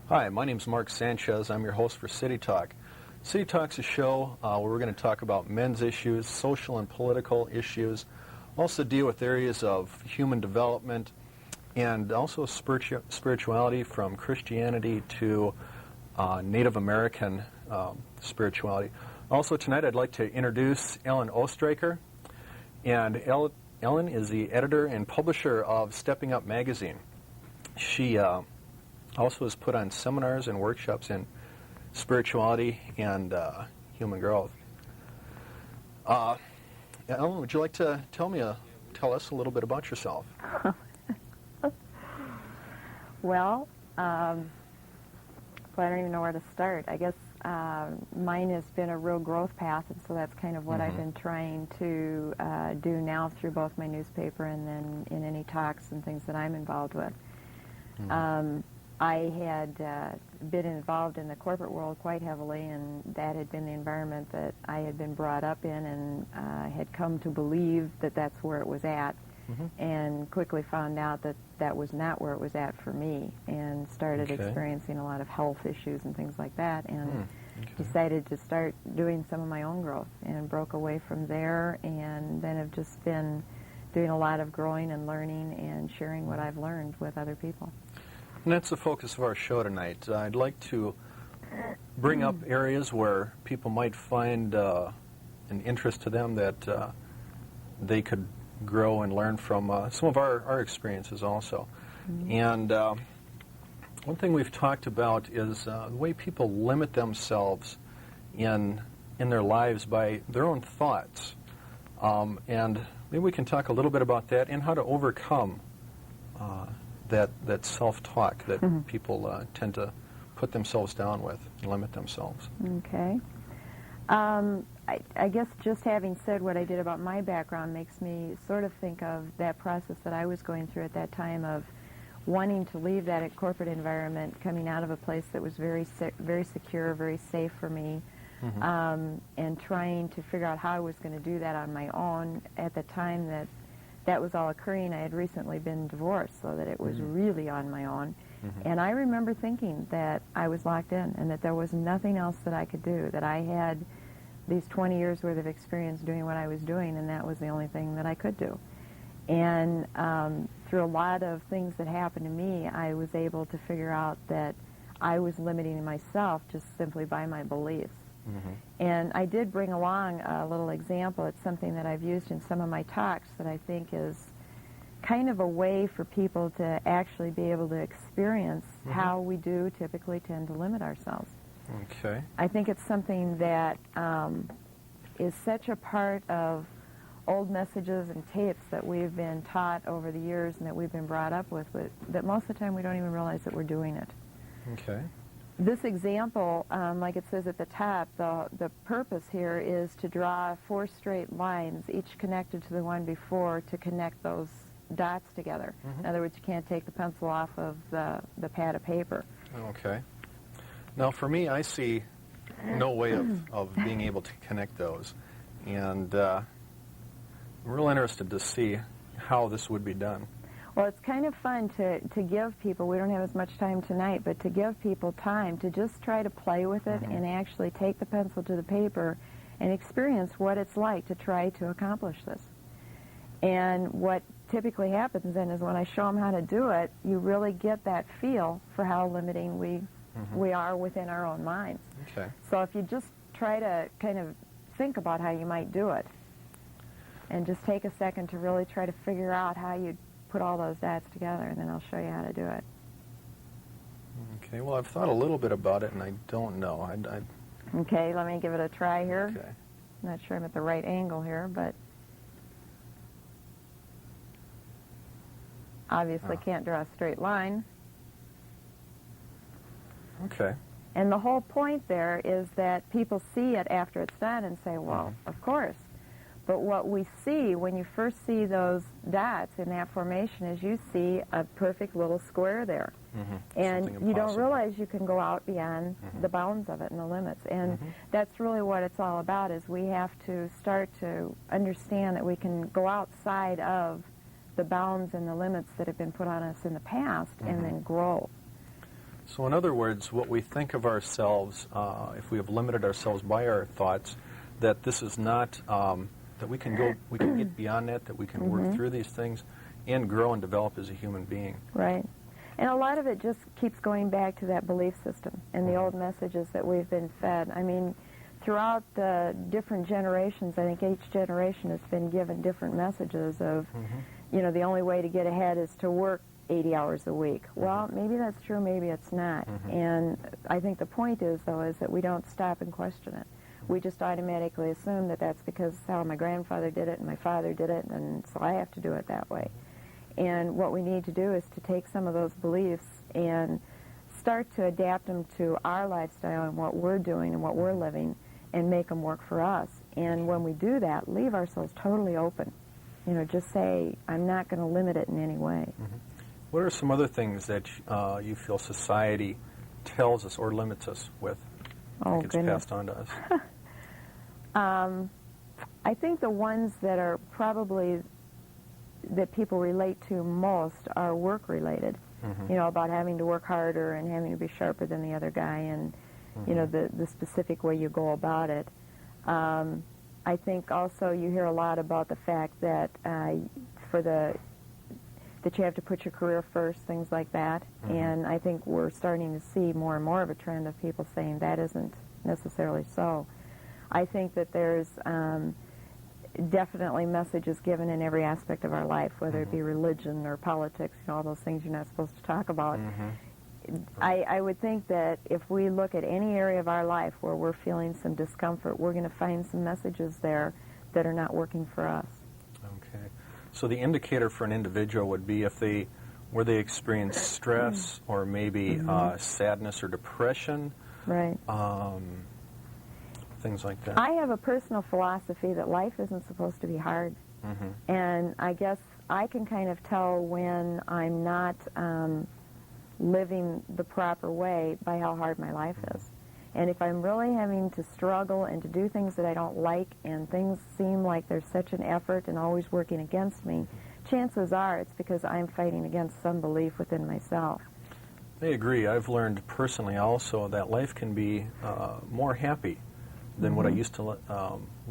Hi, my name is Mark Sanchez. I'm your host for Cititalk. Cititalk's a show where we're going to talk about men's issues, social and political issues, also deal with areas of human development, and also spirituality from Christianity to Native American spirituality. Also tonight I'd like to introduce Ellen Ostraker. And Ellen is the editor and publisher of Stepping Up magazine. She also has put on seminars and workshops in spirituality and human growth. Ellen, would you like to tell us a little bit about yourself? Well, I don't even know where to start. I guess mine has been a real growth path, and so that's kind of what I've been trying to do now through both my newspaper and then in any talks and things that I'm involved with. I had been involved in the corporate world quite heavily, and that had been the environment that I had been brought up in, and had come to believe that that's where it was at, and quickly found out that that was not where it was at for me, and started experiencing a lot of health issues and things like that, and decided to start doing some of my own growth, and broke away from there, and then have just been doing a lot of growing and learning and sharing what I've learned with other people. And that's the focus of our show tonight. I'd like to bring up areas where people might find an interest to them that they could grow and learn from some of our experiences also. And one thing we've talked about is the way people limit themselves in their lives by their own thoughts. And maybe we can talk a little bit about that and how to overcome that self-talk that people tend to put themselves down with and limit themselves. Okay. I guess just having said what I did about my background makes me sort of think of that process that I was going through at that time of wanting to leave that corporate environment, coming out of a place that was very secure, very safe for me, and trying to figure out how I was going to do that on my own. At the time that was all occurring, I had recently been divorced, so that it was really on my own. And I remember thinking that I was locked in and that there was nothing else that I could do, that I had these 20 years worth of experience doing what I was doing, and that was the only thing that I could do. And through a lot of things that happened to me, I was able to figure out that I was limiting myself just simply by my beliefs. And I did bring along a little example. It's something that I've used in some of my talks that I think is kind of a way for people to actually be able to experience how we do typically tend to limit ourselves. Okay. I think it's something that is such a part of old messages and tapes that we've been taught over the years and that we've been brought up with, that most of the time we don't even realize that we're doing it. Okay. This example, like it says at the top, the purpose here is to draw 4 straight lines, each connected to the one before, to connect those dots together. In other words, you can't take the pencil off of the pad of paper. Okay. Now, for me, I see no way of being able to connect those. And I'm real interested to see how this would be done. Well, it's kind of fun to give people, we don't have as much time tonight, but to give people time to just try to play with it and actually take the pencil to the paper and experience what it's like to try to accomplish this. And what typically happens then is when I show them how to do it, you really get that feel for how limiting we are within our own minds. Okay. So if you just try to kind of think about how you might do it and just take a second to really try to figure out how you put all those dots together, and then I'll show you how to do it. Okay, well, I've thought a little bit about it, and I don't know. Okay, let me give it a try here. Okay. I'm not sure I'm at the right angle here, but obviously can't draw a straight line. Okay. And the whole point there is that people see it after it's done and say, well, of course. But what we see when you first see those dots in that formation is you see a perfect little square there. And you don't realize you can go out beyond the bounds of it and the limits. And that's really what it's all about, is we have to start to understand that we can go outside of the bounds and the limits that have been put on us in the past and then grow. So in other words, what we think of ourselves, if we have limited ourselves by our thoughts, that this is not, that we can get beyond that we can work through these things and grow and develop as a human being. Right. And a lot of it just keeps going back to that belief system and the old messages that we've been fed. I mean, throughout the different generations, I think each generation has been given different messages of, you know, the only way to get ahead is to work 80 hours a week. Well, maybe that's true, maybe it's not. And I think the point is, though, is that we don't stop and question it. We just automatically assume that that's because how my grandfather did it and my father did it, and so I have to do it that way. And what we need to do is to take some of those beliefs and start to adapt them to our lifestyle and what we're doing and what we're living and make them work for us. And when we do that, leave ourselves totally open. You know, just say, I'm not going to limit it in any way. What are some other things that you feel society tells us or limits us with? Oh, gets goodness. passed on to us? I think the ones that are probably that people relate to most are work-related. You know, about having to work harder and having to be sharper than the other guy and, you know, the specific way you go about it. I think also you hear a lot about the fact that that you have to put your career first, things like that. And I think we're starting to see more and more of a trend of people saying that isn't necessarily so. I think that there's definitely messages given in every aspect of our life, whether it be religion or politics, you know, all those things you're not supposed to talk about. I would think that if we look at any area of our life where we're feeling some discomfort, we're going to find some messages there that are not working for us. Okay. So the indicator for an individual would be if they experience stress or maybe sadness or depression. Right. Things like that. I have a personal philosophy that life isn't supposed to be hard. And I guess I can kind of tell when I'm not living the proper way by how hard my life is. And if I'm really having to struggle and to do things that I don't like and things seem like there's such an effort and always working against me, chances are it's because I'm fighting against some belief within myself. I agree. I've learned personally also that life can be more happy than what I used to live.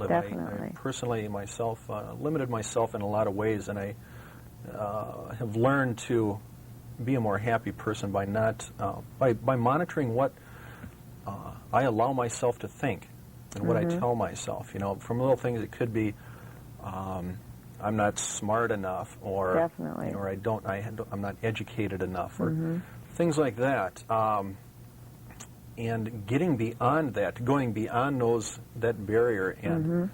Definitely. I personally myself limited myself in a lot of ways, and I have learned to be a more happy person by not by monitoring what I allow myself to think and what I tell myself. You know, from little things it could be I'm not smart enough, or Definitely. or I'm not educated enough, or things like that. And getting beyond that, going beyond that barrier and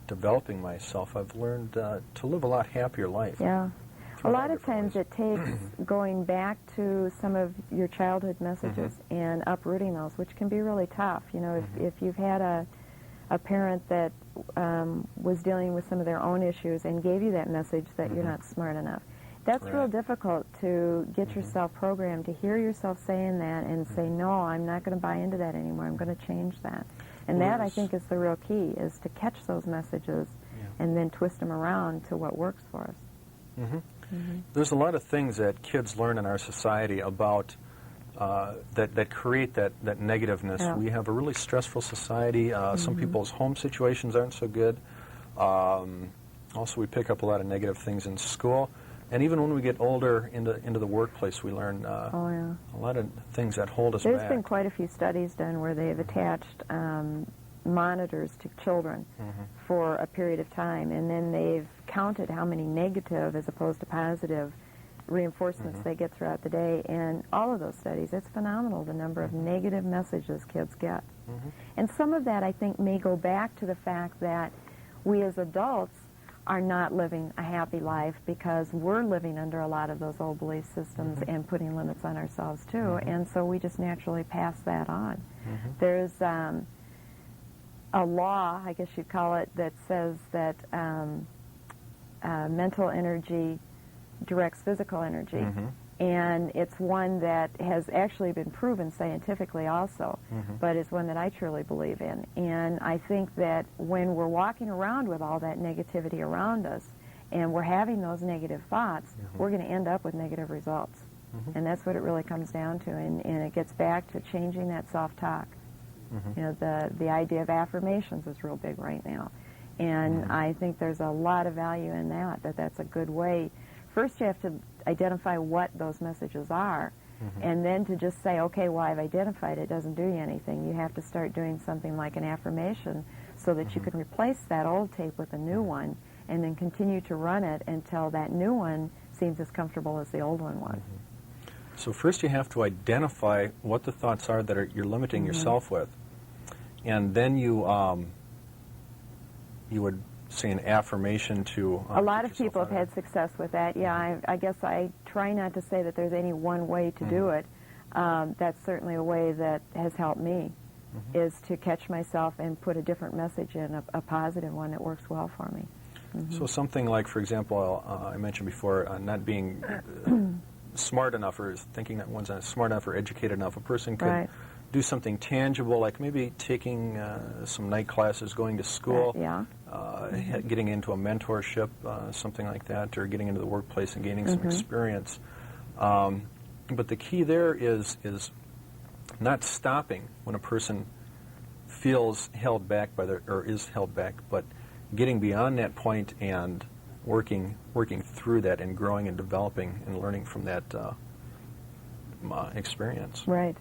developing myself, I've learned to live a lot happier life. Yeah. A lot of times it takes going back to some of your childhood messages and uprooting those, which can be really tough. You know, if you've had a parent that was dealing with some of their own issues and gave you that message that you're not smart enough, that's real difficult to get yourself programmed to hear yourself saying that and say, no, I'm not going to buy into that anymore. I'm going to change that. And that, I think, is the real key, is to catch those messages and then twist them around to what works for us. There's a lot of things that kids learn in our society about that create that negativeness. Yeah. We have a really stressful society. Some people's home situations aren't so good. Also, we pick up a lot of negative things in school. And even when we get older into the workplace, we learn a lot of things that hold us back. There's been quite a few studies done where they've attached monitors to children for a period of time, and then they've counted how many negative as opposed to positive reinforcements they get throughout the day. And all of those studies, it's phenomenal the number of negative messages kids get. And some of that, I think, may go back to the fact that we as adults are not living a happy life because we're living under a lot of those old belief systems and putting limits on ourselves too, and so we just naturally pass that on. There's a a law, I guess you'd call it, that says that mental energy directs physical energy. Mm-hmm. And it's one that has actually been proven scientifically also, but it's one that I truly believe in. And I think that when we're walking around with all that negativity around us and we're having those negative thoughts, we're going to end up with negative results. And that's what it really comes down to. And it gets back to changing that self-talk. You know, the idea of affirmations is real big right now. And I think there's a lot of value in that's a good way. First, you have to identify what those messages are, and then to just say, okay, well, I've identified it, doesn't do you anything. You have to start doing something like an affirmation so that you can replace that old tape with a new one, and then continue to run it until that new one seems as comfortable as the old one was. So first you have to identify what the thoughts are that you're limiting yourself with, and then you would say an affirmation to... a lot of people have had success with that. Yeah, I guess I try not to say that there's any one way to do it. That's certainly a way that has helped me, is to catch myself and put a different message in, a positive one that works well for me. So something like, for example, I mentioned before, not being smart enough, or thinking that one's not smart enough or educated enough. A person could do something tangible, like maybe taking some night classes, going to school, getting into a mentorship, something like that, or getting into the workplace and gaining some experience. But the key there is not stopping when a person feels held back by or is held back, but getting beyond that point and working through that and growing and developing and learning from that experience. Right.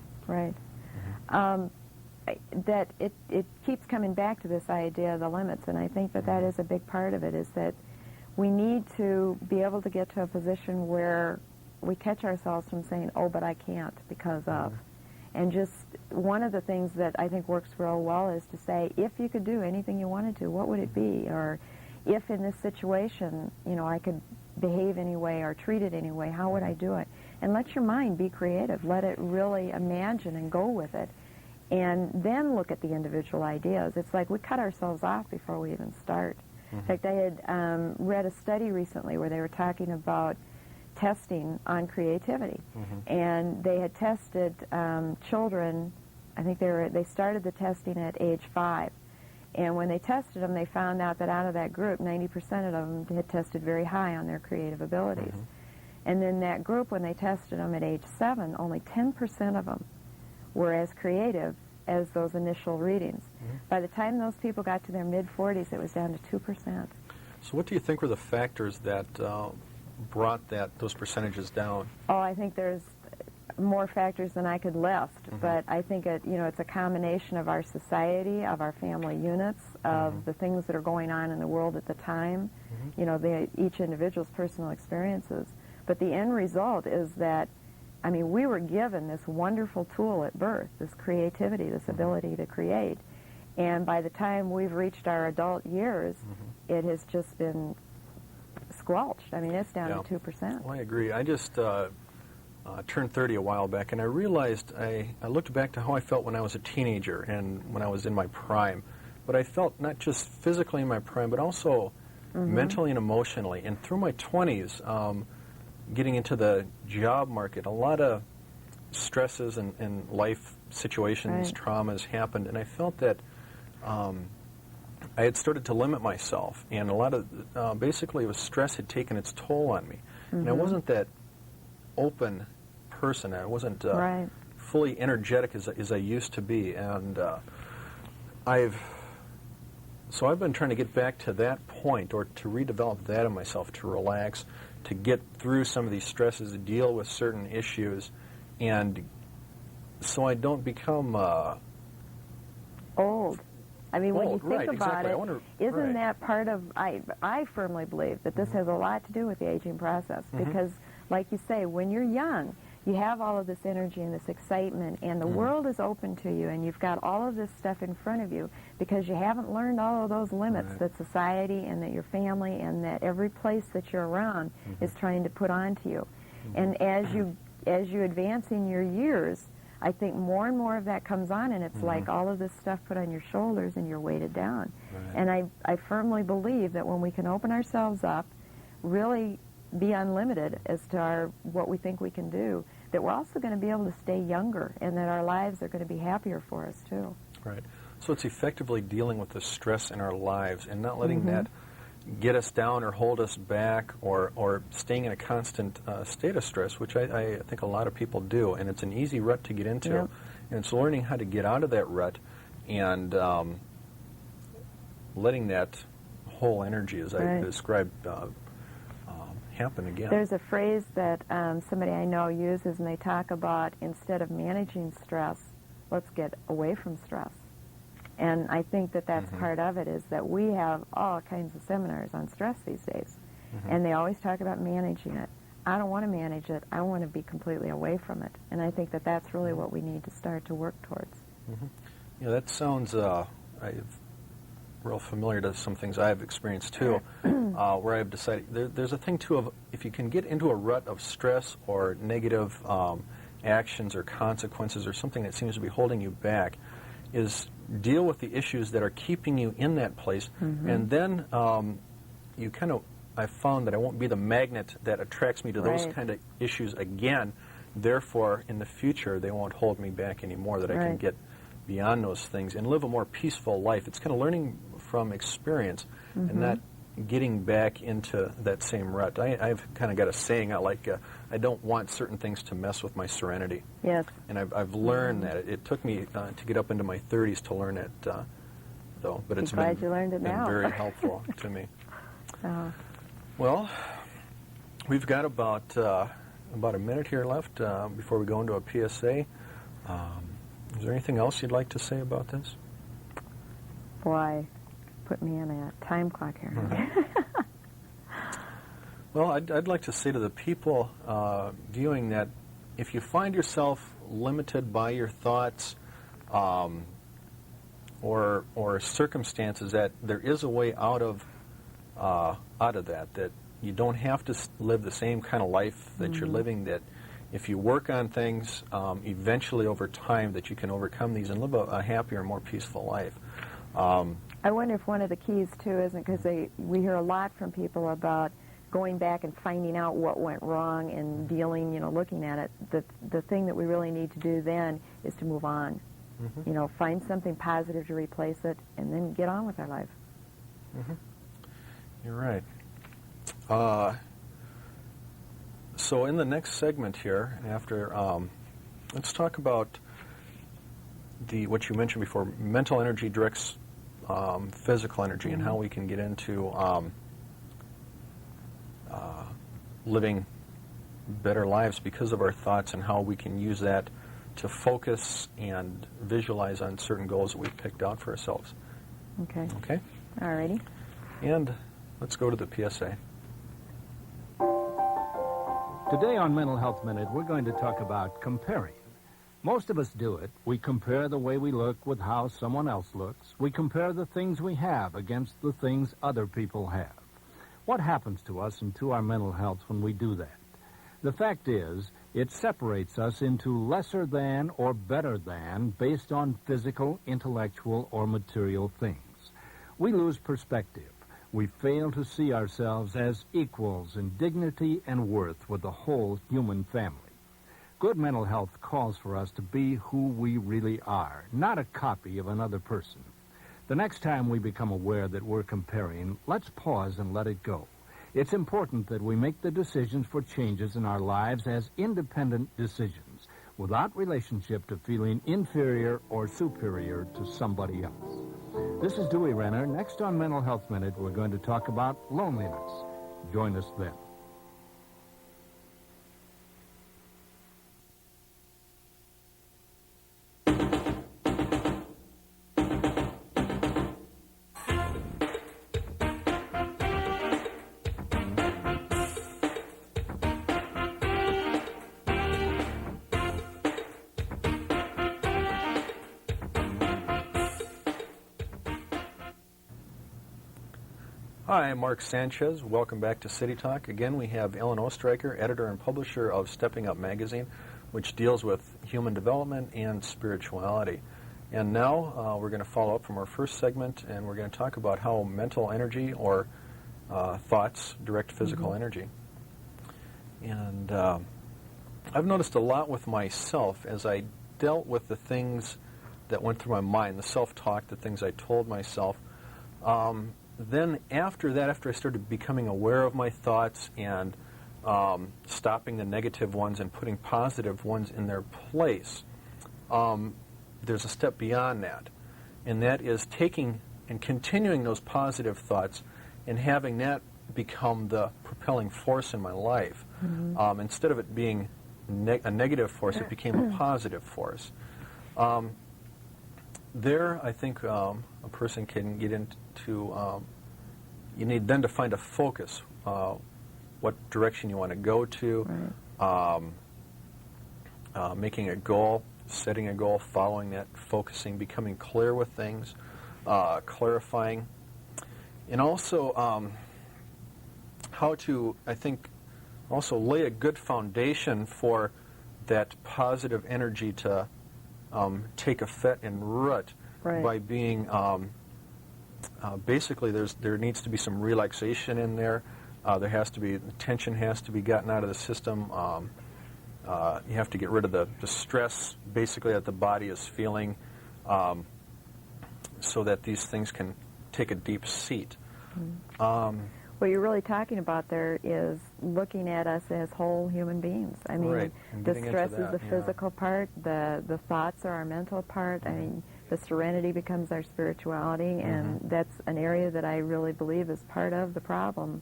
That it keeps coming back to this idea of the limits, and I think that is a big part of it, is that we need to be able to get to a position where we catch ourselves from saying, oh, but I can't because of. And just one of the things that I think works real well is to say, if you could do anything you wanted to, what would it be? Or if in this situation, you know, I could behave anyway or treat it anyway, how would I do it? And let your mind be creative. Let it really imagine and go with it. And then look at the individual ideas. It's like we cut ourselves off before we even start. In fact, I had read a study recently where they were talking about testing on creativity. And they had tested children, I think they started the testing at age 5. And when they tested them, they found out that out of that group, 90% of them had tested very high on their creative abilities. And then that group, when they tested them at age 7, only 10% of them were as creative as those initial readings. By the time those people got to their mid-40s, it was down to 2%. So what do you think were the factors that brought those percentages down? Oh, I think there's more factors than I could list, but I think it's a combination of our society, of our family units, of the things that are going on in the world at the time, each individual's personal experiences. But the end result is that, I mean, we were given this wonderful tool at birth, this creativity, this ability to create, and by the time we've reached our adult years, it has just been squelched. I mean, it's down to 2%. Well, I agree. I just turned 30 a while back, and I realized I looked back to how I felt when I was a teenager and when I was in my prime. But I felt not just physically in my prime, but also mentally and emotionally. And through my 20s, getting into the job market, a lot of stresses and life situations, traumas happened, and I felt that I had started to limit myself, and a lot of, basically, it was stress had taken its toll on me. And I wasn't that open person. I wasn't fully energetic as I used to be, and I've been trying to get back to that point, or to redevelop that in myself, to relax, to get through some of these stresses, to deal with certain issues, and so I don't become old. I mean, when you think about exactly. it, isn't that part of, I firmly believe that this has a lot to do with the aging process, because, like you say, when you're young, you have all of this energy and this excitement, and the world is open to you, and you've got all of this stuff in front of you, because you haven't learned all of those limits that society and that your family and that every place that you're around is trying to put onto you. And as you advance in your years, I think more and more of that comes on, and it's like all of this stuff put on your shoulders and you're weighted down. Right. And I firmly believe that when we can open ourselves up, really be unlimited as to what we think we can do, that we're also going to be able to stay younger and that our lives are going to be happier for us too. Right. So it's effectively dealing with the stress in our lives and not letting that get us down or hold us back, or staying in a constant state of stress, which I think a lot of people do. And it's an easy rut to get into. Yep. And it's learning how to get out of that rut and letting that whole energy, as I described, happen again. There's a phrase that somebody I know uses, and they talk about, instead of managing stress, let's get away from stress. And I think that that's part of it, is that we have all kinds of seminars on stress these days. And they always talk about managing it. I don't want to manage it. I want to be completely away from it. And I think that that's really what we need to start to work towards. Yeah, that sounds real familiar to some things I've experienced too, where I've decided there's a thing too of, if you can get into a rut of stress or negative actions or consequences or something that seems to be holding you back, is deal with the issues that are keeping you in that place, and then you kind of, I found that I won't be the magnet that attracts me to those kind of issues again. Therefore, in the future, they won't hold me back anymore, that I can get beyond those things and live a more peaceful life. It's kind of learning from experience and not getting back into that same rut. I've kind of got a saying, I don't want certain things to mess with my serenity. Yes. And I've learned that. It took me to get up into my 30s to learn it, though. But it's been very helpful to me. Well, we've got about a minute here left before we go into a PSA. Is there anything else you'd like to say about this? Boy, put me in a time clock here. Well, I'd like to say to the people viewing that if you find yourself limited by your thoughts or circumstances, that there is a way out of that you don't have to live the same kind of life that you're living, that if you work on things, eventually over time that you can overcome these and live a happier, more peaceful life. I wonder if one of the keys, too, isn't, because we hear a lot from people about going back and finding out what went wrong and dealing, looking at it. The thing that we really need to do then is to move on. Find something positive to replace it and then get on with our life. You're right. So in the next segment here, after, let's talk about what you mentioned before, mental energy directs physical energy, and how we can get into living better lives because of our thoughts, and how we can use that to focus and visualize on certain goals that we've picked out for ourselves. Okay. Okay? All righty. And let's go to the PSA. Today on Mental Health Minute, we're going to talk about comparing. Most of us do it. We compare the way we look with how someone else looks. We compare the things we have against the things other people have. What happens to us and to our mental health when we do that? The fact is, it separates us into lesser than or better than based on physical, intellectual, or material things. We lose perspective. We fail to see ourselves as equals in dignity and worth with the whole human family. Good mental health calls for us to be who we really are, not a copy of another person. The next time we become aware that we're comparing, let's pause and let it go. It's important that we make the decisions for changes in our lives as independent decisions, without relationship to feeling inferior or superior to somebody else. This is Dewey Renner. Next on Mental Health Minute, we're going to talk about loneliness. Join us then. Hi, I'm Mark Sanchez. Welcome back to City Talk. Again, we have Ellen Ostreicher, editor and publisher of Stepping Up magazine. which deals with human development and spirituality. And now we're going to follow up from our first segment, and we're going to talk about how mental energy or thoughts direct physical energy. And I've noticed a lot with myself as I dealt with the things that went through my mind, the self-talk, the things I told myself. Then after that, after I started becoming aware of my thoughts and stopping the negative ones and putting positive ones in their place, there's a step beyond that. And that is taking and continuing those positive thoughts and having that become the propelling force in my life. Instead of it being a negative force, it became a positive force. There, I think a person can get into, you need then to find a focus, what direction you want to go to, making a goal, setting a goal, following that, focusing, becoming clear with things, clarifying, and also how to, I think, also lay a good foundation for that positive energy to take effect and root by being, basically there needs to be some relaxation in there. There has to be, the tension has to be gotten out of the system. You have to get rid of the stress, basically, that the body is feeling, so that these things can take a deep seat. What you're really talking about there is looking at us as whole human beings. I mean, the stress is the physical part, the thoughts are our mental part. I mean, the serenity becomes our spirituality, and that's an area that I really believe is part of the problem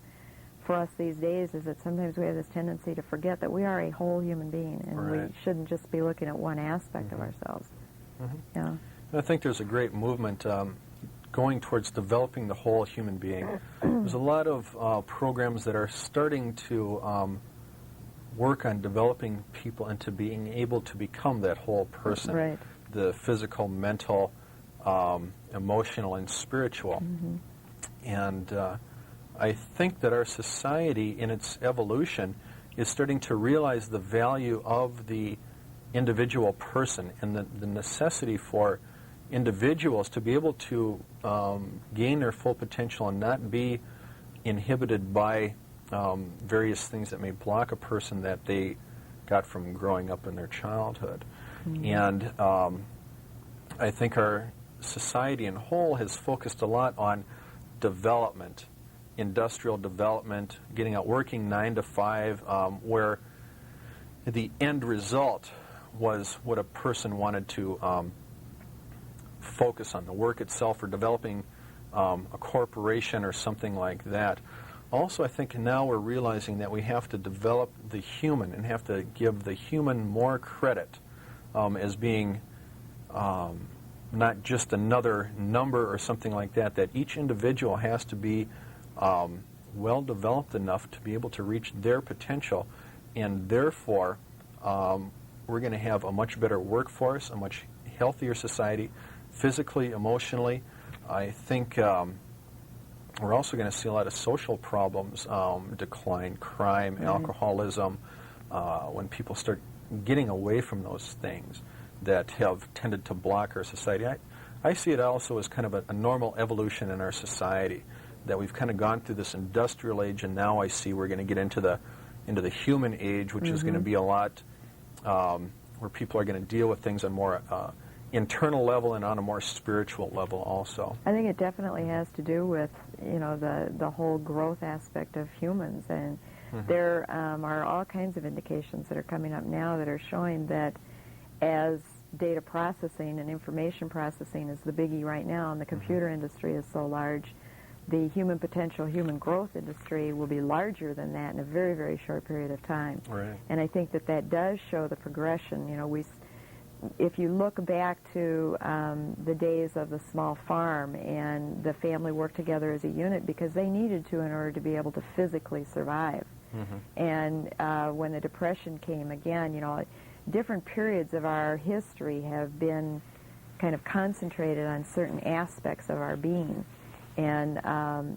for us these days, is that sometimes we have this tendency to forget that we are a whole human being, and we shouldn't just be looking at one aspect of ourselves. Yeah. And I think there's a great movement going towards developing the whole human being. There's a lot of programs that are starting to work on developing people into being able to become that whole person, the physical, mental, emotional, and spiritual. And I think that our society in its evolution is starting to realize the value of the individual person and the necessity for individuals to be able to gain their full potential and not be inhibited by various things that may block a person that they got from growing up in their childhood. And I think our society in whole has focused a lot on development, industrial development, getting out working 9 to 5, where the end result was what a person wanted to focus on, the work itself, or developing a corporation or something like that. Also, I think now we're realizing that we have to develop the human and have to give the human more credit as being not just another number or something like that, that each individual has to be well developed enough to be able to reach their potential, and therefore we're going to have a much better workforce, a much healthier society, physically, emotionally. I think we're also going to see a lot of social problems decline, crime, alcoholism, when people start getting away from those things that have tended to block our society. I see it also as kind of a normal evolution in our society, that we've kind of gone through this industrial age, and now I see we're going to get into the human age, which is going to be a lot where people are going to deal with things on more internal level and on a more spiritual level also. I think it definitely has to do with, the whole growth aspect of humans, and there are all kinds of indications that are coming up now that are showing that as data processing and information processing is the biggie right now, and the computer industry is so large, the human potential, human growth industry will be larger than that in a very, very short period of time. And I think that does show the progression. If you look back to the days of the small farm, and the family worked together as a unit because they needed to in order to be able to physically survive. And when the Depression came again, different periods of our history have been kind of concentrated on certain aspects of our being. And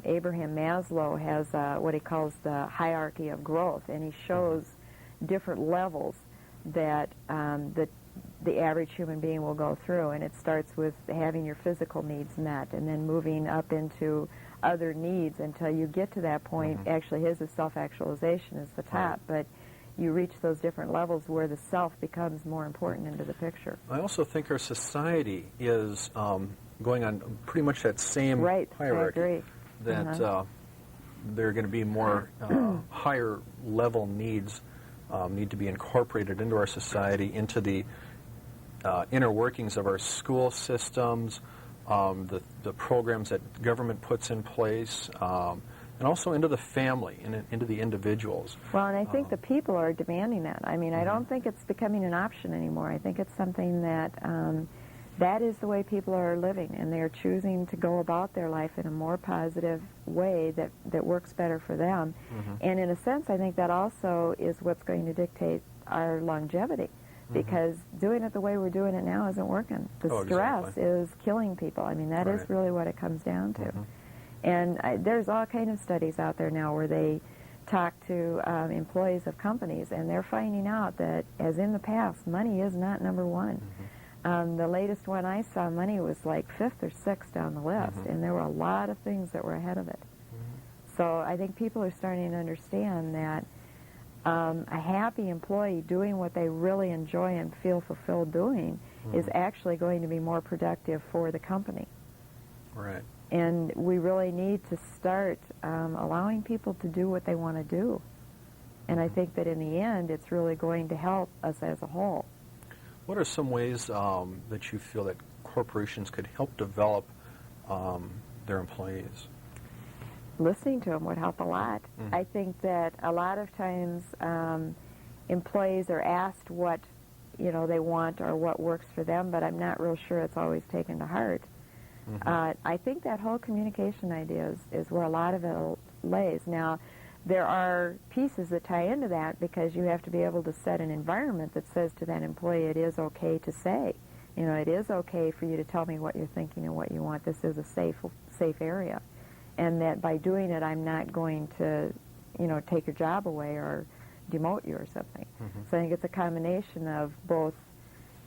Abraham Maslow has what he calls the hierarchy of growth, and he shows different levels that the average human being will go through, and it starts with having your physical needs met and then moving up into other needs until you get to that point. Actually, his is self-actualization is the top, but you reach those different levels where the self becomes more important into the picture. I also think our society is going on pretty much that same hierarchy. I agree. That there are going to be more higher level needs need to be incorporated into our society, into the inner workings of our school systems, the programs that government puts in place, and also into the family and into the individuals. Well, and I think the people are demanding that. I mean, I don't think it's becoming an option anymore. I think it's something that that is the way people are living, and they're choosing to go about their life in a more positive way that works better for them. And in a sense, I think that also is what's going to dictate our longevity, because doing it the way we're doing it now isn't working. The stress is killing people. I mean, that is really what it comes down to. And there's all kind of studies out there now where they talk to employees of companies, and they're finding out that, as in the past, money is not number one. The latest one I saw, money was like 5th or 6th down the list, and there were a lot of things that were ahead of it. So I think people are starting to understand that a happy employee doing what they really enjoy and feel fulfilled doing is actually going to be more productive for the company. Right. And we really need to start allowing people to do what they want to do. And I think that in the end, it's really going to help us as a whole. What are some ways that you feel that corporations could help develop their employees? Listening to them would help a lot. I think that a lot of times employees are asked what they want or what works for them, but I'm not real sure it's always taken to heart. I think that whole communication idea is where a lot of it lays. Now, there are pieces that tie into that, because you have to be able to set an environment that says to that employee, it is okay to say, it is okay for you to tell me what you're thinking and what you want. This is a safe area. And that by doing it, I'm not going to, take your job away or demote you or something. So I think it's a combination of both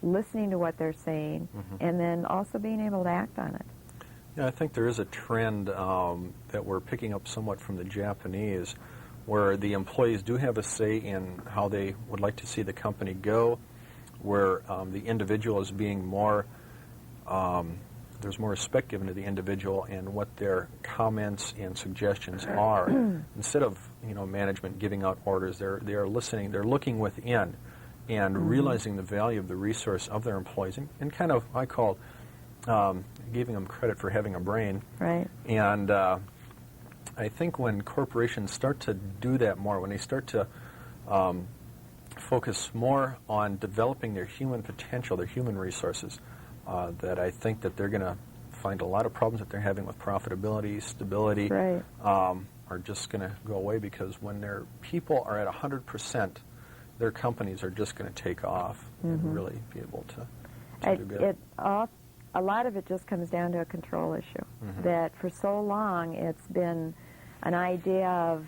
listening to what they're saying and then also being able to act on it. Yeah, I think there is a trend that we're picking up somewhat from the Japanese, where the employees do have a say in how they would like to see the company go, where the individual is being more, there's more respect given to the individual and what their comments and suggestions are. Instead of, management giving out orders, they are listening, they're looking within and realizing the value of the resource of their employees, and kind of, I call giving them credit for having a brain. Right. And I think when corporations start to do that more, when they start to focus more on developing their human potential, their human resources, that I think that they're going to find a lot of problems that they're having with profitability, stability, are just going to go away, because when their people are at 100%, their companies are just going to take off and really be able to do good. A lot of it just comes down to a control issue. That for so long it's been an idea of,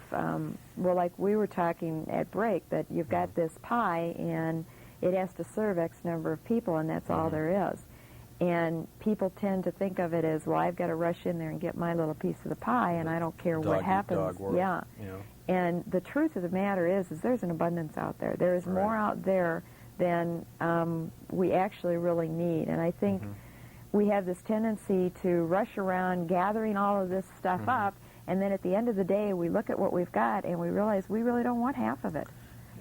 like we were talking at break, that you've got this pie and it has to serve X number of people, and that's all there is. And people tend to think of it as, well, I've got to rush in there and get my little piece of the pie, and I don't care what happens. Dog world, yeah. And the truth of the matter is there's an abundance out there. There is more out there than we actually really need. And I think we have this tendency to rush around gathering all of this stuff up, and then at the end of the day, we look at what we've got and we realize we really don't want half of it.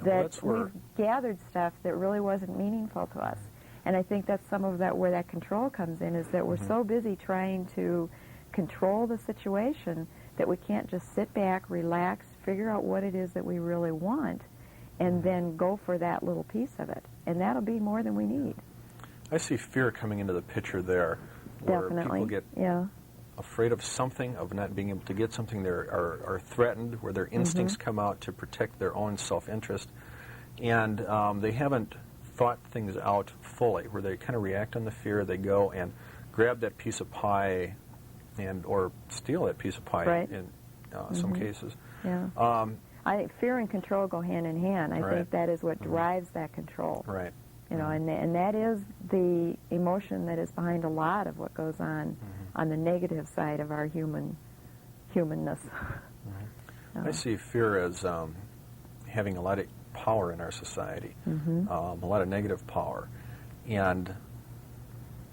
That we've gathered stuff that really wasn't meaningful to us. And I think that's some of that where that control comes in, is that we're so busy trying to control the situation that we can't just sit back, relax, figure out what it is that we really want, and then go for that little piece of it. And that'll be more than we need. I see fear coming into the picture there, where Definitely. people get afraid of something, of not being able to get something. They are threatened, where their instincts come out to protect their own self-interest, and they haven't thought things out fully, where they kind of react on the fear. They go and grab that piece of pie, or steal that piece of pie in some cases. Yeah. I think fear and control go hand in hand. I Right. think that is what drives that control. Right. You know, and that is the emotion that is behind a lot of what goes on the negative side of our humanness. I see fear as having a lot of power in our society, a lot of negative power. And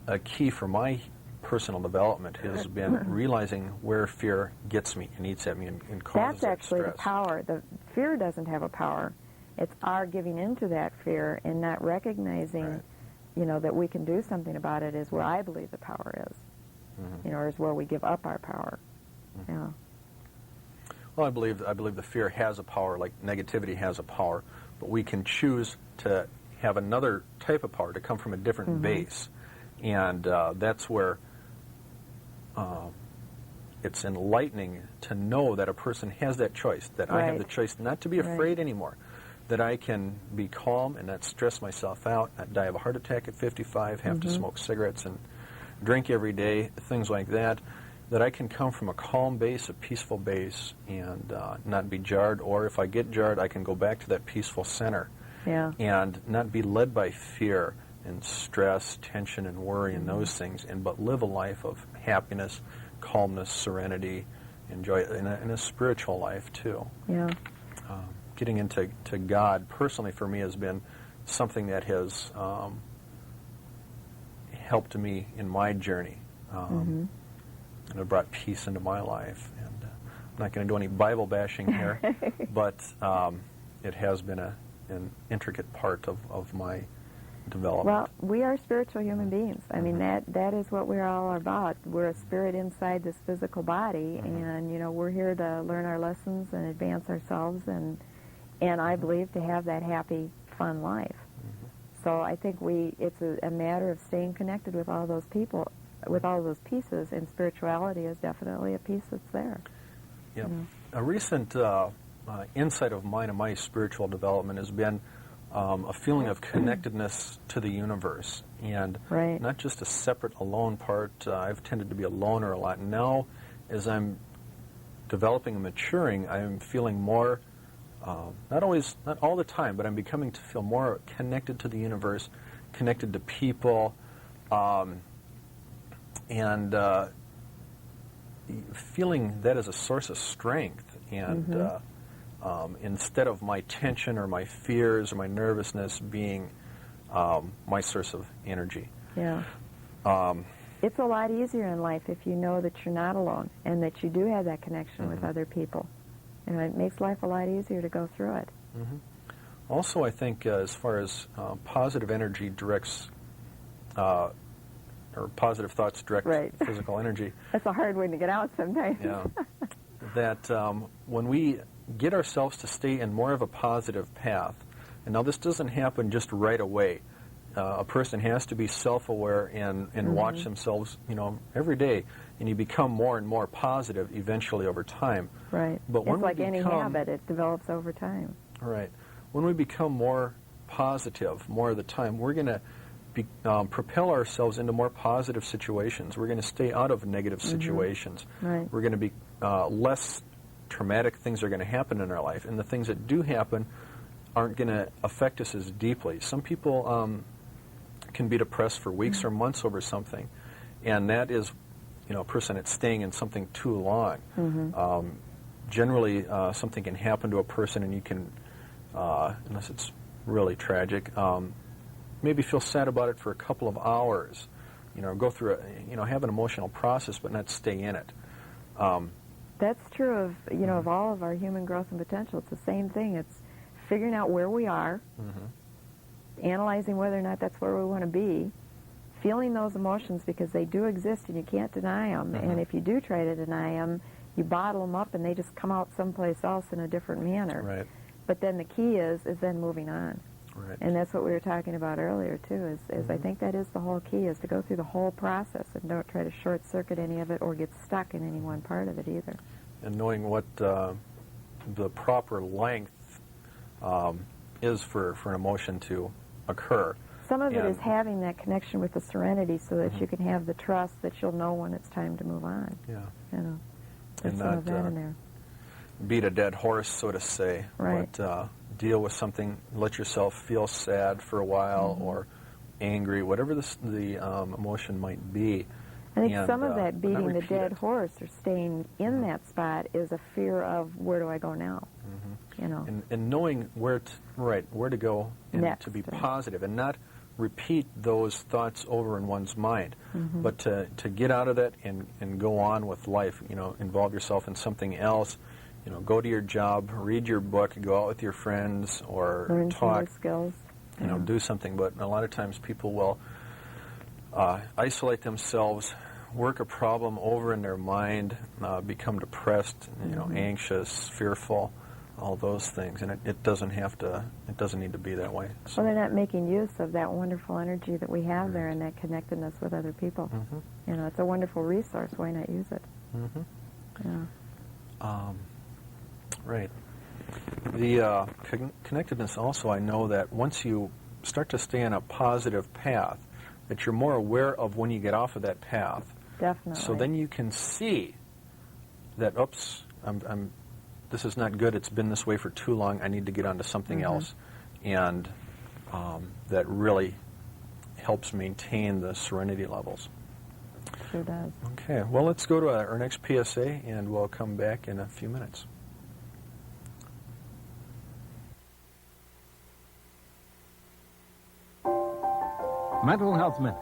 a key for my personal development has been realizing where fear gets me and eats at me and causes That's actually that stress. the power. The fear doesn't have a power. It's our giving into that fear and not recognizing, Right. you know, that we can do something about it is where I believe the power is. You know, or is where we give up our power. Yeah. Well, I believe the fear has a power, like negativity has a power, but we can choose to have another type of power to come from a different base, and that's where it's enlightening to know that a person has that choice, that I have Right. the choice not to be afraid anymore, that I can be calm and not stress myself out, not die of a heart attack at 55, have to smoke cigarettes and drink every day, things like that, that I can come from a calm base, a peaceful base, and not be jarred, or if I get jarred, I can go back to that peaceful center Yeah. and not be led by fear and stress, tension, and worry and those things, but live a life of happiness, calmness, serenity, and joy, in a spiritual life too. Yeah. Getting into God personally for me has been something that has helped me in my journey, and it brought peace into my life. And I'm not going to do any Bible bashing here, but it has been an intricate part of my development. Well, we are spiritual human beings. I mean, that is what we're all about. We're a spirit inside this physical body, and, you know, we're here to learn our lessons and advance ourselves, and I believe to have that happy, fun life. So I think it's a matter of staying connected with all those people, with all those pieces, and spirituality is definitely a piece that's there. Yeah. A recent insight of mine in my spiritual development has been a feeling of connectedness to the universe, and Right. not just a separate alone part. I've tended to be a loner a lot. Now, as I'm developing and maturing, I'm feeling more, not all the time, but I'm becoming to feel more connected to the universe, connected to people, and feeling that as a source of strength. And instead of my tension or my fears or my nervousness being my source of energy. Yeah. It's a lot easier in life if you know that you're not alone and that you do have that connection with other people. You know, it makes life a lot easier to go through it. Also, I think as far as positive energy directs, or positive thoughts direct Right. physical energy, That's a hard one to get out sometimes. yeah, that when we get ourselves to stay in more of a positive path, and now this doesn't happen just right away. A person has to be self-aware and watch themselves, you know, every day, and you become more and more positive eventually over time. Right. But when It's we like any become- habit, it develops over time. Right. When we become more positive more of the time, we're going to propel ourselves into more positive situations. We're going to stay out of negative situations. Right. We're going to be less traumatic things are going to happen in our life, and the things that do happen aren't going to affect us as deeply. Some people can be depressed for weeks or months over something, and that is, you know, a person that's staying in something too long. Generally, something can happen to a person, and you can, unless it's really tragic, maybe feel sad about it for a couple of hours, you know, go through have an emotional process, but not stay in it. That's true of, you know, of all of our human growth and potential. It's the same thing. It's figuring out where we are, analyzing whether or not that's where we want to be, feeling those emotions because they do exist and you can't deny them. And if you do try to deny them, you bottle them up and they just come out someplace else in a different manner. Right. But then the key is then moving on. Right. And that's what we were talking about earlier, too, is I think that is the whole key, is to go through the whole process and don't try to short-circuit any of it or get stuck in any one part of it either. And knowing what the proper length is for an emotion to occur. Some of it And- is having that connection with the serenity so that you can have the trust that you'll know when it's time to move on. Yeah. You know, there's And some not, of that in there. beat a dead horse, so to say, Right. but deal with something, let yourself feel sad for a while or angry, whatever the emotion might be. I think And, some of not that beating the repeat dead it. horse or staying in that spot is a fear of where do I go now? You know. And knowing where to go and Next, to be right. positive and not repeat those thoughts over in one's mind, Mm-hmm. but to get out of that and go on with life, involve yourself in something else, go to your job, read your book, go out with your friends or Learn some talk, new skills. do something. But a lot of times people will isolate themselves, work a problem over in their mind, become depressed, anxious, fearful, all those things, and it doesn't need to be that way. So, Well, they're not making use of that wonderful energy that we have there and that connectedness with other people. It's a wonderful resource. Why not use it? Yeah. right. The connectedness also, I know that once you start to stay on a positive path, that you're more aware of when you get off of that path. Definitely. So then you can see that, oops, this is not good. It's been this way for too long. I need to get onto something else. And that really helps maintain the serenity levels. Sure does. Okay, well, let's go to our next PSA, and we'll come back in a few minutes. Mental Health Minute.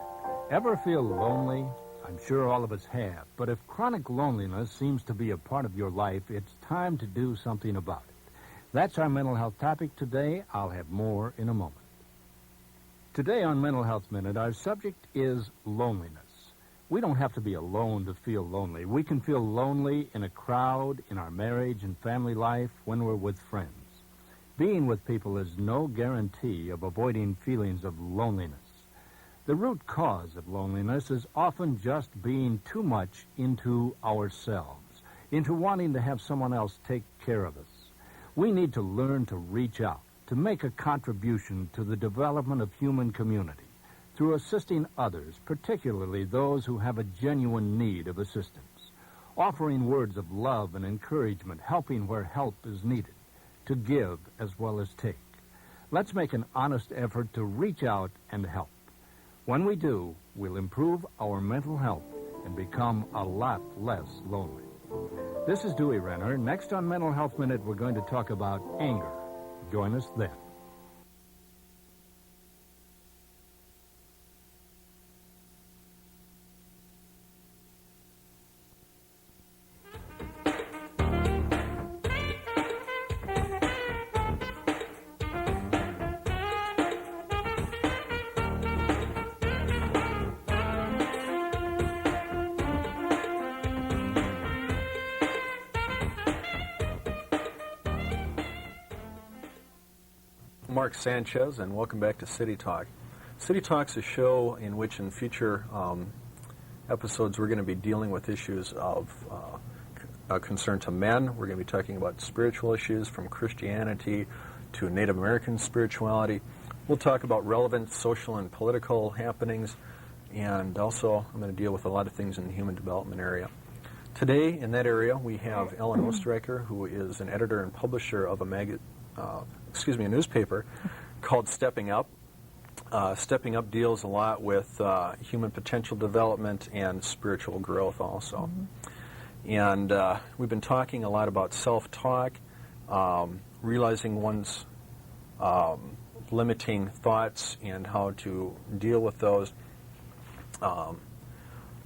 Ever feel lonely? I'm sure all of us have. But if chronic loneliness seems to be a part of your life, it's time to do something about it. That's our mental health topic today. I'll have more in a moment. Today on Mental Health Minute, our subject is loneliness. We don't have to be alone to feel lonely. We can feel lonely in a crowd, in our marriage and family life, when we're with friends. Being with people is no guarantee of avoiding feelings of loneliness. The root cause of loneliness is often just being too much into ourselves, into wanting to have someone else take care of us. We need to learn to reach out, to make a contribution to the development of human community through assisting others, particularly those who have a genuine need of assistance, offering words of love and encouragement, helping where help is needed, to give as well as take. Let's make an honest effort to reach out and help. When we do, we'll improve our mental health and become a lot less lonely. This is Dewey Renner. Next on Mental Health Minute, we're going to talk about anger. Join us then. Mark Sanchez, and welcome back to City Talk. City Talk's a show in which in future episodes we're going to be dealing with issues of concern to men. We're going to be talking about spiritual issues from Christianity to Native American spirituality. We'll talk about relevant social and political happenings, and also I'm going to deal with a lot of things in the human development area. Today in that area we have Ellen Oestreicher, who is an editor and publisher of a newspaper called Stepping Up. Stepping Up deals a lot with human potential development and spiritual growth also. And we've been talking a lot about self-talk, realizing one's limiting thoughts and how to deal with those.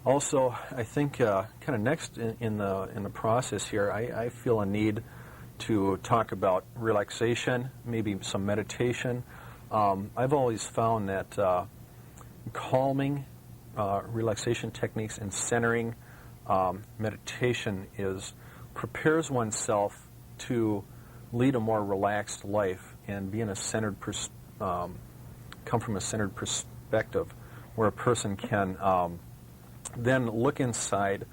Also, I think kind of next in the process here, I feel a need to talk about relaxation, maybe some meditation. I've always found that calming relaxation techniques and centering meditation prepares oneself to lead a more relaxed life and be in a centered come from a centered perspective, where a person can then look inside,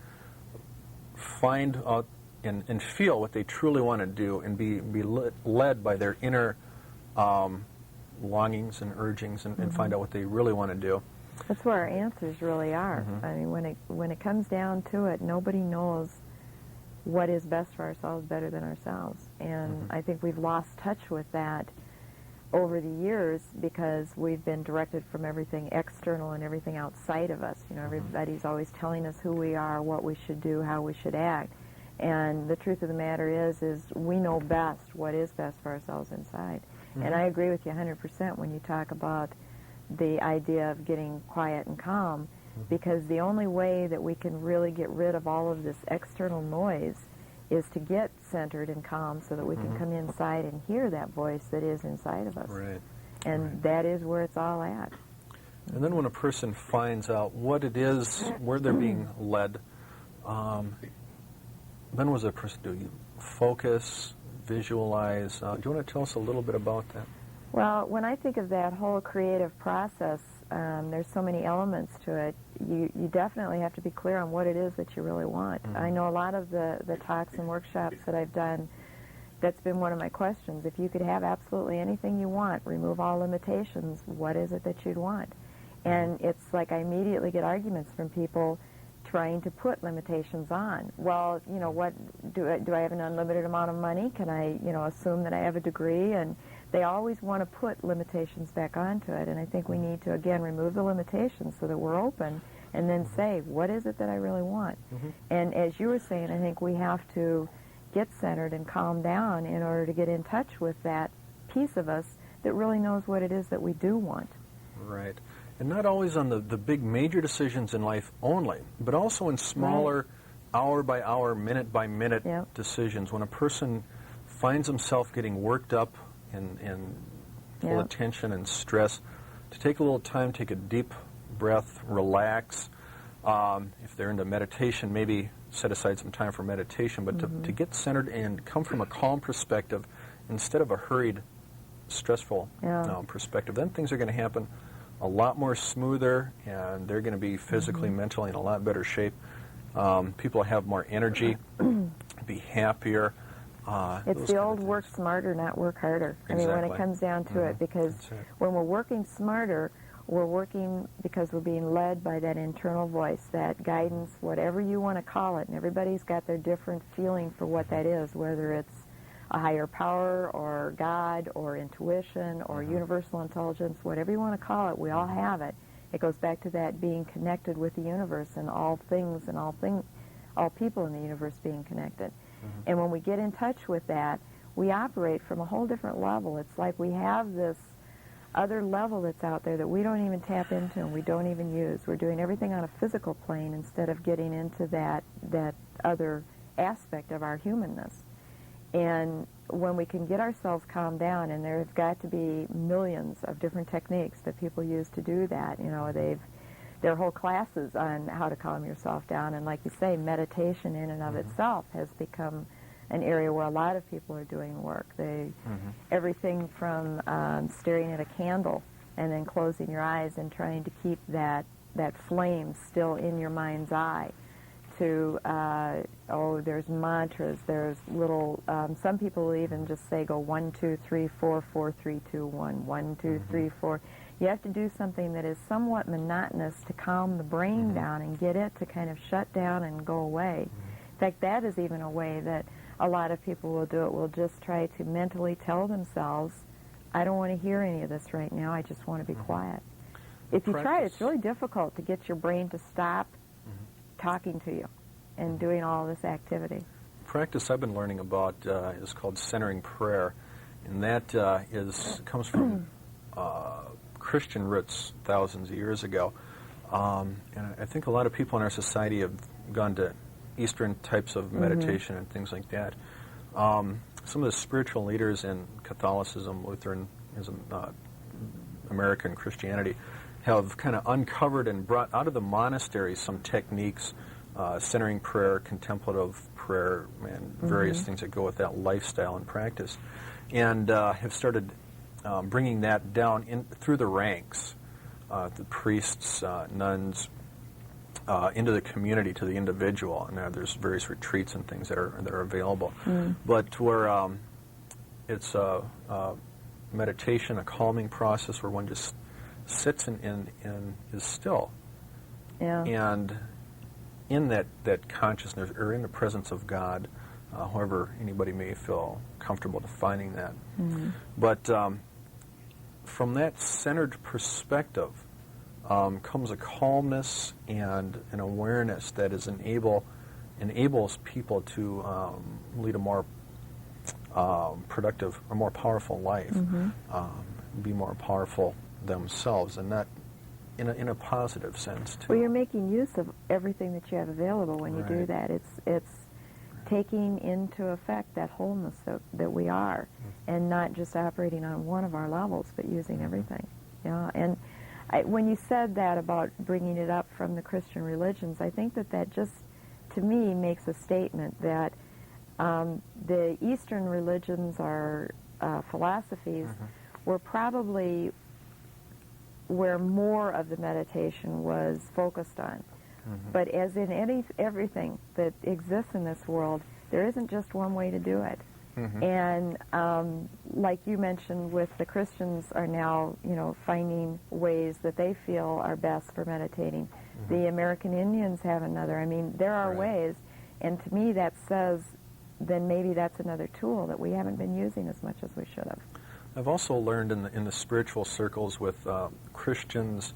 find out and feel what they truly want to do, and be led by their inner longings and urgings, and find out what they really want to do. That's where our answers really are. I mean, when it comes down to it, nobody knows what is best for ourselves better than ourselves. And I think we've lost touch with that over the years because we've been directed from everything external and everything outside of us. You know, everybody's always telling us who we are, what we should do, how we should act. And the truth of the matter is we know best what is best for ourselves inside. And I agree with you 100% when you talk about the idea of getting quiet and calm, because the only way that we can really get rid of all of this external noise is to get centered and calm so that we can come inside and hear that voice that is inside of us. Right. And that is where it's all at. And then when a person finds out what it is, where they're being led, then what does a person do? You focus, visualize. Do you want to tell us a little bit about that? Well, when I think of that whole creative process, there's so many elements to it. You definitely have to be clear on what it is that you really want. I know a lot of the talks and workshops that I've done, that's been one of my questions. If you could have absolutely anything you want, remove all limitations, what is it that you'd want? And it's like I immediately get arguments from people trying to put limitations on. Well, you know, what do I have an unlimited amount of money? Can I, you know, assume that I have a degree? And they always want to put limitations back onto it. And I think we need to, again, remove the limitations so that we're open and then say, what is it that I really want? And as you were saying, I think we have to get centered and calm down in order to get in touch with that piece of us that really knows what it is that we do want. Right. And not always on the big major decisions in life only, but also in smaller hour by hour, minute by minute decisions. When a person finds himself getting worked up and full of tension and stress, to take a little time, take a deep breath, relax. If they're into meditation, maybe set aside some time for meditation, but to get centered and come from a calm perspective instead of a hurried, stressful perspective, then things are going to happen a lot more smoother, and they're going to be physically, mentally in a lot better shape. People have more energy, be happier. It's the old work smarter, not work harder. Exactly. I mean, when it comes down to it, because when we're working smarter, we're working because we're being led by that internal voice, that guidance, whatever you want to call it. And everybody's got their different feeling for what that is, whether it's a higher power or God or intuition or universal intelligence, whatever you want to call it, we all have it. It goes back to that being connected with the universe and all things and all people in the universe being connected. And when we get in touch with that, we operate from a whole different level. It's like we have this other level that's out there that we don't even tap into and we don't even use. We're doing everything on a physical plane instead of getting into that other aspect of our humanness. And when we can get ourselves calmed down, and there's got to be millions of different techniques that people use to do that. You know, there are whole classes on how to calm yourself down, and like you say, meditation in and of itself has become an area where a lot of people are doing work. Everything from staring at a candle and then closing your eyes and trying to keep that flame still in your mind's eye, to there's mantras, there's little some people will even just say go 1 2 3 4 4 3 2 1 1 2 3 4. You have to do something that is somewhat monotonous to calm the brain down and get it to kind of shut down and go away. In fact, that is even a way that a lot of people will do it. Will just try to mentally tell themselves, I don't want to hear any of this right now, I just want to be quiet. If you try it, it's really difficult to get your brain to stop talking to you and doing all this activity. Practice I've been learning about is called centering prayer, and that comes from Christian roots thousands of years ago. And I think a lot of people in our society have gone to Eastern types of meditation and things like that. Some of the spiritual leaders in Catholicism, Lutheranism, American Christianity, have kind of uncovered and brought out of the monasteries some techniques, centering prayer, contemplative prayer, and various things that go with that lifestyle and practice, and have started bringing that down through the ranks, the priests, nuns, into the community, to the individual. And there's various retreats and things that are available. But where it's a meditation, a calming process where one just sits and is still. And in that consciousness, or in the presence of God, however anybody may feel comfortable defining that. Mm-hmm. But from that centered perspective comes a calmness and an awareness that is enables people to lead a more productive, a more powerful life, Mm-hmm. Be more powerful themselves, and that in a positive sense too. Well, you're making use of everything that you have available when you do Right. that. It's taking into effect that wholeness that we are, and not just operating on one of our levels, but using everything. Yeah, and when you said that about bringing it up from the Christian religions, I think that just, to me, makes a statement that the Eastern religions or philosophies were probably where more of the meditation was focused on. But as in everything that exists in this world, there isn't just one way to do it. And like you mentioned, with the Christians are now, finding ways that they feel are best for meditating. The American Indians have another. I mean, there are ways, and to me that says then maybe that's another tool that we haven't been using as much as we should have. I've also learned in the spiritual circles with Christians,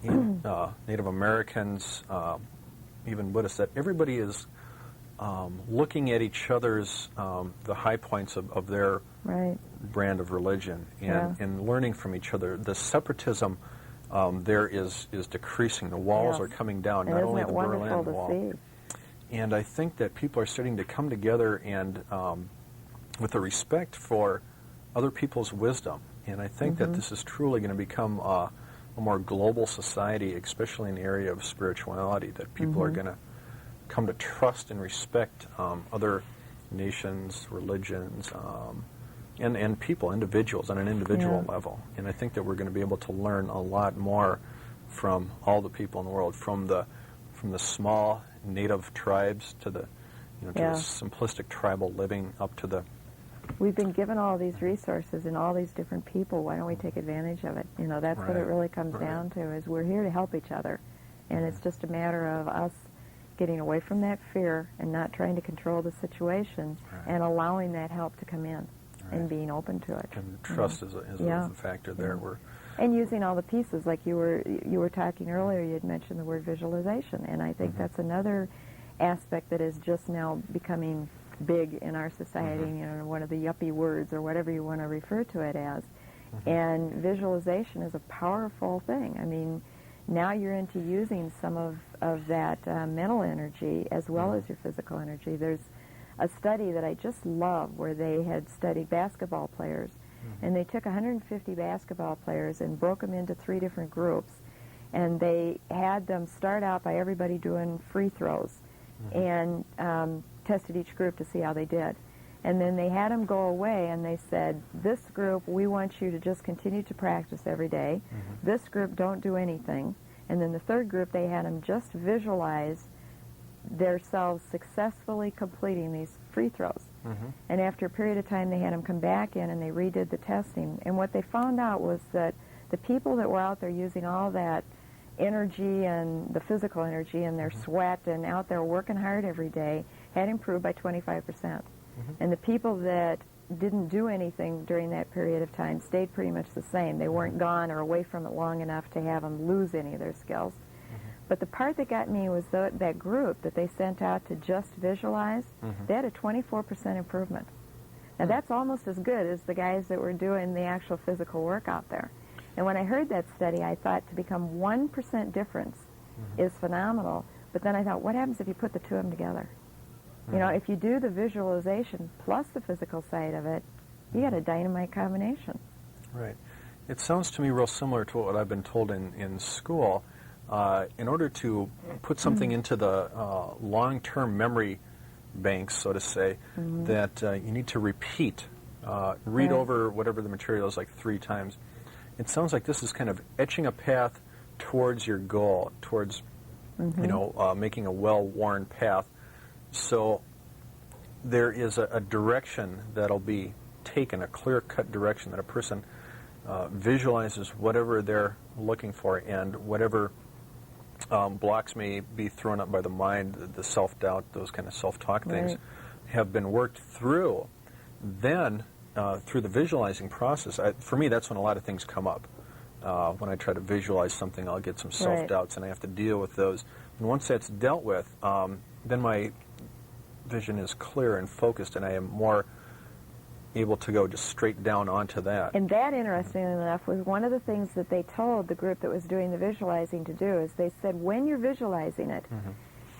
Native Americans, even Buddhists, that everybody is looking at each other's, the high points of their brand of religion and learning from each other. The separatism there is decreasing. The walls are coming down, and not isn't only it the wonderful Berlin to Wall. see? And I think that people are starting to come together and with a respect for other people's wisdom. And I think that this is truly going to become a more global society, especially in the area of spirituality, that people are going to come to trust and respect other nations, religions, and people, individuals, on an individual level. And I think that we're going to be able to learn a lot more from all the people in the world, from the small native tribes to the to the simplistic tribal living, up to the. We've been given all these resources and all these different people. Why don't we take advantage of it? That's what it really comes down to, is we're here to help each other. And it's just a matter of us getting away from that fear and not trying to control the situation and allowing that help to come in and being open to it. And trust is a factor there. And using all the pieces, like you were talking earlier, you had mentioned the word visualization, and I think that's another aspect that is just now becoming big in our society, one of the yuppie words or whatever you want to refer to it as. And visualization is a powerful thing. I mean, now you're into using some of that mental energy as well as your physical energy. There's a study that I just love where they had studied basketball players, and they took 150 basketball players and broke them into 3 different groups, and they had them start out by everybody doing free throws and tested each group to see how they did. And then they had them go away and they said, this group, we want you to just continue to practice every day. This group, don't do anything. And then the third group, they had them just visualize themselves successfully completing these free throws. And after a period of time, they had them come back in and they redid the testing. And what they found out was that the people that were out there using all that energy and the physical energy and their sweat and out there working hard every day had improved by 25%. And the people that didn't do anything during that period of time stayed pretty much the same. They weren't gone or away from it long enough to have them lose any of their skills. But the part that got me was that group that they sent out to just visualize, they had a 24% improvement. Now that's almost as good as the guys that were doing the actual physical work out there. And when I heard that study, I thought to become 1% difference is phenomenal. But then I thought, what happens if you put the two of them together? If you do the visualization plus the physical side of it, you got a dynamite combination. Right. It sounds to me real similar to what I've been told in school. In order to put something into the long-term memory banks, so to say, that you need to repeat, read over whatever the material is like 3 times. It sounds like this is kind of etching a path towards your goal, towards making a well-worn path. So there is a direction that'll be taken, a clear-cut direction that a person visualizes whatever they're looking for, and whatever blocks may be thrown up by the mind, the self-doubt, those kind of self-talk things, have been worked through, then through the visualizing process, for me, that's when a lot of things come up. When I try to visualize something, I'll get some self-doubts, and I have to deal with those. And once that's dealt with, then my vision is clear and focused, and I am more able to go just straight down onto that. And that, interestingly enough, was one of the things that they told the group that was doing the visualizing to do, is they said, when you're visualizing it,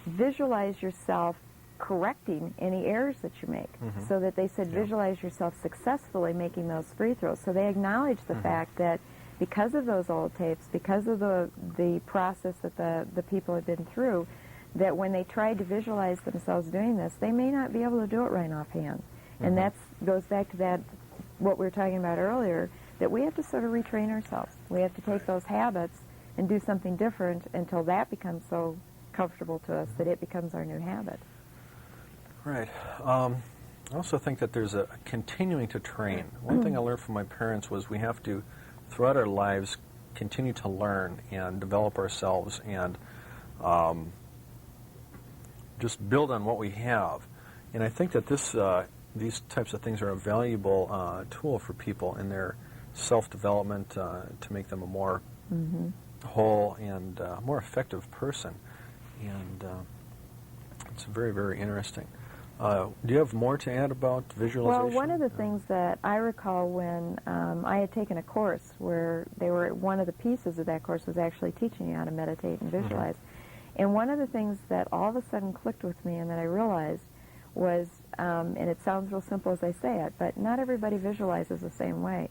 visualize yourself correcting any errors that you make. So that they said, visualize yourself successfully making those free throws. So they acknowledged the fact that because of those old tapes, because of the process that the people had been through, that when they tried to visualize themselves doing this, they may not be able to do it right offhand. And that goes back to that, what we were talking about earlier, that we have to sort of retrain ourselves. We have to take those habits and do something different until that becomes so comfortable to us that it becomes our new habit. Right. I also think that there's a continuing to train. One thing I learned from my parents was we have to, throughout our lives, continue to learn and develop ourselves and just build on what we have. And I think that these types of things are a valuable tool for people in their self-development to make them a more whole and more effective person. And it's very, very interesting. Do you have more to add about visualization? Well, one of the things that I recall when I had taken a course where one of the pieces of that course was actually teaching you how to meditate and visualize. And one of the things that all of a sudden clicked with me and that I realized was, and it sounds real simple as I say it, but not everybody visualizes the same way.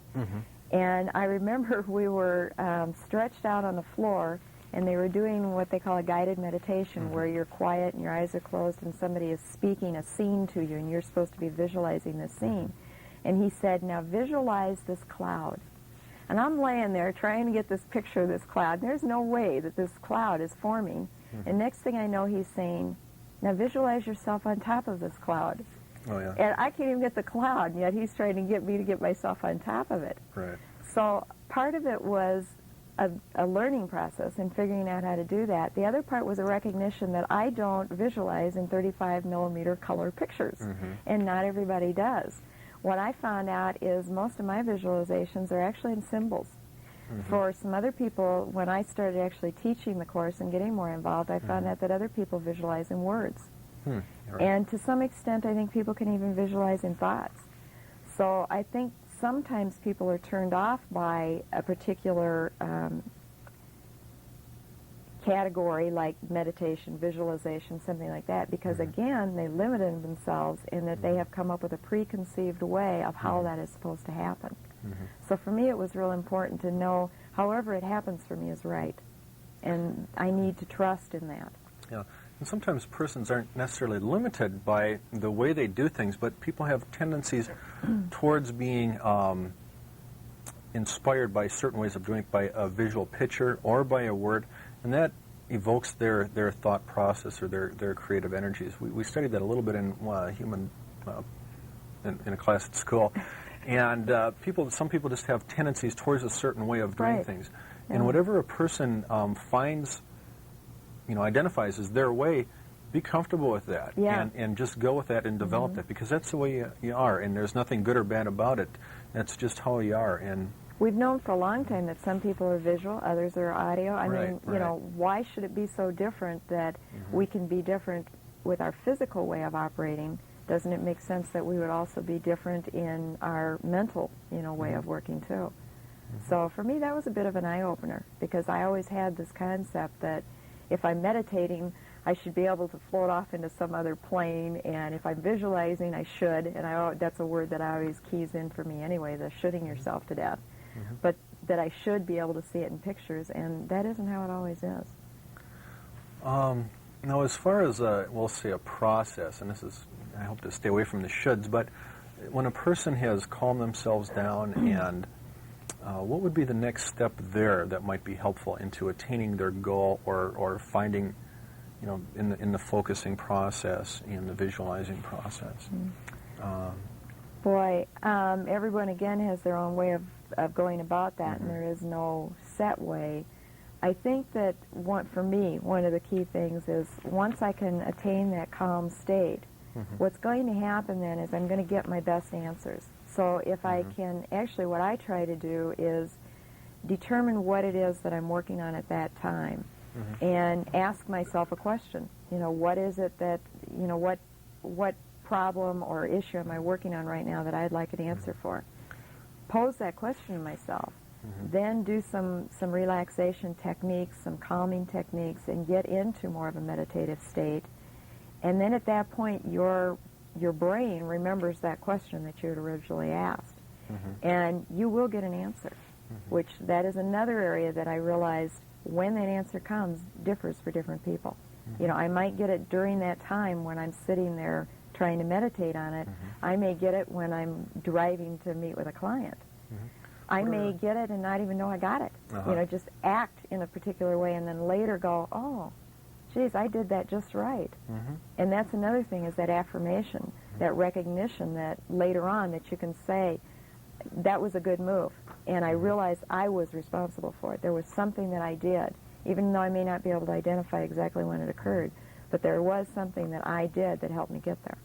And I remember we were stretched out on the floor, and they were doing what they call a guided meditation, where you're quiet and your eyes are closed and somebody is speaking a scene to you, and you're supposed to be visualizing the scene. And he said, now visualize this cloud. And I'm laying there trying to get this picture of this cloud. There's no way that this cloud is forming. And next thing I know, he's saying, now visualize yourself on top of this cloud. Oh, yeah. And I can't even get the cloud, and yet he's trying to get me to get myself on top of it. Right. So part of it was a learning process and figuring out how to do that. The other part was a recognition that I don't visualize in 35 millimeter color pictures, and not everybody does. What I found out is most of my visualizations are actually in symbols. For some other people, when I started actually teaching the course and getting more involved, I found out that other people visualize in words. Right. And to some extent, I think people can even visualize in thoughts. So I think sometimes people are turned off by a particular category like meditation, visualization, something like that, because again, they limited themselves in that they have come up with a preconceived way of how that is supposed to happen. So for me, it was real important to know however it happens for me is right. And I need to trust in that. Yeah. And sometimes persons aren't necessarily limited by the way they do things, but people have tendencies towards being inspired by certain ways of doing it, by a visual picture or by a word, and that evokes their thought process or their creative energies. We studied that a little bit in in a class at school. And some people just have tendencies towards a certain way of doing things. And whatever a person finds, identifies as their way, be comfortable with that. And just go with that and develop that, because that's the way you are, and there's nothing good or bad about it. That's just how you are. And we've known for a long time that some people are visual, others are audio. I mean, why should it be so different that we can be different with our physical way of operating? Doesn't it make sense that we would also be different in our mental, way of working too? So for me, that was a bit of an eye-opener, because I always had this concept that if I'm meditating, I should be able to float off into some other plane, and if I'm visualizing, I should, and that's a word that I always keys in for me anyway, the shooting yourself to death, but that I should be able to see it in pictures, and that isn't how it always is. Now, as far as, we'll say, a process, and this is, I hope to stay away from the shoulds, but when a person has calmed themselves down, and what would be the next step there that might be helpful into attaining their goal or finding, in the focusing process and the visualizing process? Everyone, again, has their own way of going about that, and there is no set way. I think that for me, one of the key things is once I can attain that calm state, what's going to happen then is I'm going to get my best answers. So if I can, actually what I try to do is determine what it is that I'm working on at that time and ask myself a question. You know, what is it that, you know, what problem or issue am I working on right now that I'd like an answer for? Pose that question to myself. Then do some relaxation techniques, some calming techniques, and get into more of a meditative state. And then at that point, your brain remembers that question that you had originally asked. And you will get an answer, which that is another area that I realized when that answer comes differs for different people. You know, I might get it during that time when I'm sitting there trying to meditate on it. I may get it when I'm driving to meet with a client. I may get it and not even know I got it. You know, just act in a particular way and then later go, oh, geez, I did that just right. And that's another thing, is that affirmation, that recognition that later on that you can say, that was a good move. And I realized I was responsible for it. There was something that I did, even though I may not be able to identify exactly when it occurred. But there was something that I did that helped me get there.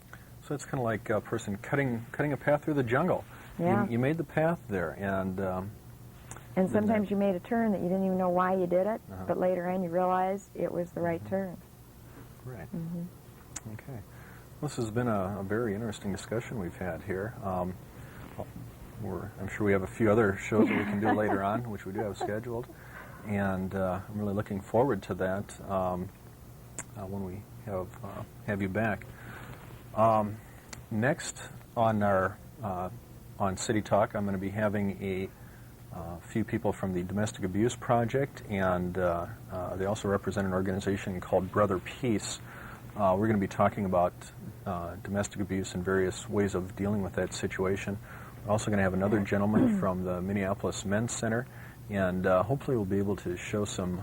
So it's kind of like a person cutting a path through the jungle. Yeah. You made the path there, and sometimes you made a turn that you didn't even know why you did it, but later on you realized it was the right turn. Right. Okay. This has been a very interesting discussion we've had here. I'm sure we have a few other shows that we can do later on, which we do have scheduled, and I'm really looking forward to that when we have you back. Next on our on City Talk, I'm going to be having a few people from the Domestic Abuse Project, and they also represent an organization called Brother Peace. We're going to be talking about domestic abuse and various ways of dealing with that situation. We're also going to have another gentleman from the Minneapolis Men's Center, and hopefully we'll be able to show some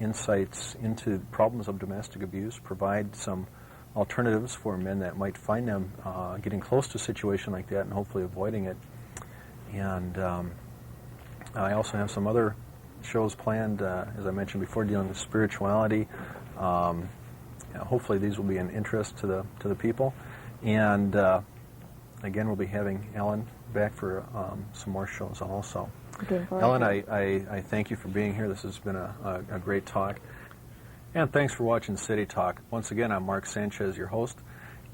insights into problems of domestic abuse, provide some alternatives for men that might find them getting close to a situation like that and hopefully avoiding it. And I also have some other shows planned, as I mentioned before, dealing with spirituality. Hopefully these will be an interest to the people. And again, we'll be having Ellen back for some more shows also. Ellen, I thank you for being here. This has been a great talk. And thanks for watching City Talk. Once again, I'm Mark Sanchez, your host,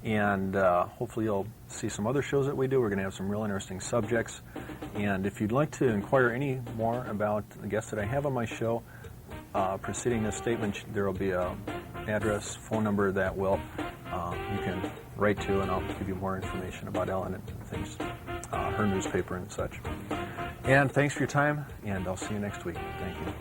and hopefully you'll see some other shows that we do. We're going to have some real interesting subjects. And if you'd like to inquire any more about the guests that I have on my show, preceding this statement, there will be an address, phone number that you can write to, and I'll give you more information about Ellen and things, her newspaper and such. And thanks for your time, and I'll see you next week. Thank you.